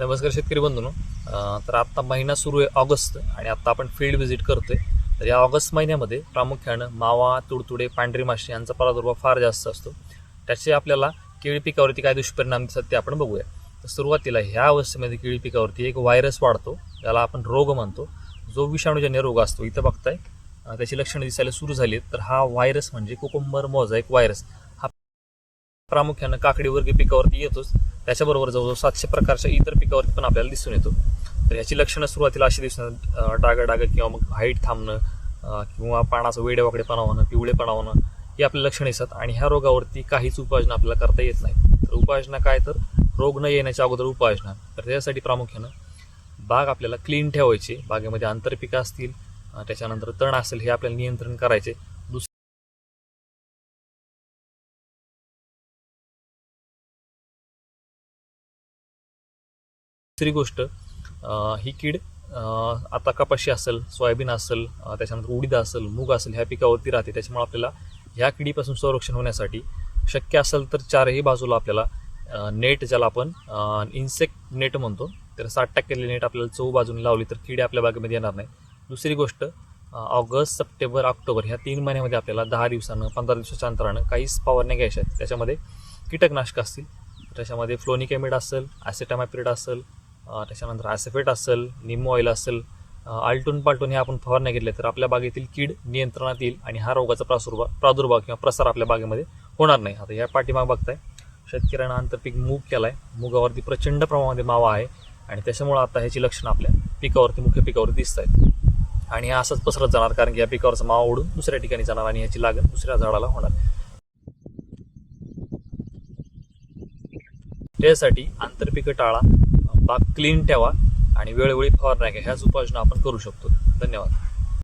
नमस्कार शेतकरी बंधूंनो. तर आत्ता महिना सुरू आहे ऑगस्ट आणि आत्ता आपण फील्ड व्हिजिट करतोय. तर या ऑगस्ट महिन्यामध्ये प्रामुख्यानं मावा, तुडतुडे, पांढरी माशी यांचा प्रादुर्भाव फार जास्त असतो. त्याचे आपल्याला केळी पिकावरती काय दुष्परिणाम दिसतात ते आपण बघूया. तर सुरुवातीला ह्या अवस्थेमध्ये केळी पिकावरती एक व्हायरस वाढतो, त्याला आपण रोग म्हणतो. जो विषाणूजन्य रोग असतो. इथं बघताय त्याची लक्षणं दिसायला सुरू झाली. तर हा व्हायरस म्हणजे कुकुंबर मोझॅइक व्हायरस हा प्रामुख्यानं काकडीवर्गीय पिकावरती येतोच. त्याच्याबरोबर जवळजवळ 700 प्रकारच्या इतर पिकावरती पण आपल्याला दिसून येतो. तर याची लक्षणं सुरुवातीला अशी दिसणार, डाग किंवा मग हाईट थांबणं किंवा पानाचं वेडेवाकडेपणा होणं, पिवळेपणा होणं ही आपल्या लक्षणं दिसतात. आणि ह्या रोगावरती काहीच उपाययोजना आपल्याला करता येत नाही. तर उपाययोजना काय, तर रोग न येण्याच्या अगोदर उपाययोजना. तर त्यासाठी प्रामुख्यानं बाग आपल्याला क्लीन ठेवायची. बागेमध्ये आंतरपिकं असतील, त्याच्यानंतर तण असेल, हे आपल्याला नियंत्रण करायचे. दुसरी गोष्ट, ही कीड आता कपाशी असेल, सोयाबीन असेल, त्याच्यानंतर उडीद असेल, मूग असेल, ह्या पिकावरती राहते. त्याच्यामुळे आपल्याला ह्या किडीपासून संरक्षण होण्यासाठी शक्य असेल तर चारही बाजूला आपल्याला नेट, ज्याला आपण इन्सेक्ट नेट म्हणतो, तर 60% नेट आपल्याला चहूबाजूने लावली तर किडी आपल्या बागेमध्ये येणार नाही. दुसरी गोष्ट, ऑगस्ट, सप्टेंबर, ऑक्टोबर ह्या 3 महिन्यामध्ये आपल्याला 10 दिवसानं 15 दिवसाच्या अंतरानं काहीच फवारण्या घ्यायच्या आहेत. त्याच्यामध्ये कीटकनाशक असतील, त्याच्यामध्ये फ्लोनिकेमिड असेल, ॲसेटामायप्रिड असेल, त्याच्यानंतर ॲसेफेट असेल, निमो ऑइल असेल, आलटून पालटून हे आपण फवारण्या घेतल्या तर आपल्या बागेतील कीड नियंत्रणात येईल आणि हा रोगाचा प्रादुर्भाव किंवा प्रसार आपल्या बागेमध्ये होणार नाही. आता या पाठीमाग बघताय शेतकऱ्यांना आंतरपीक मूग केलाय. मुगावरती प्रचंड प्रमाणामध्ये मावा आहे आणि त्याच्यामुळे आता ह्याची लक्षणं आपल्या पिकावरती, मुख्य पिकावरती दिसत आहेत. आणि हे असंच पसरत जाणार, कारण की या पिकावरचा मावा उडून दुसऱ्या ठिकाणी जाणार आणि ह्याची लागण दुसऱ्या झाडाला होणार. त्यासाठी आंतरपिकं टाळा, बाग क्लीन ठेवा आणि वेळोवेळी फवारण्या घ्या. ह्याच उपाययोजना आपण करू शकतो. धन्यवाद.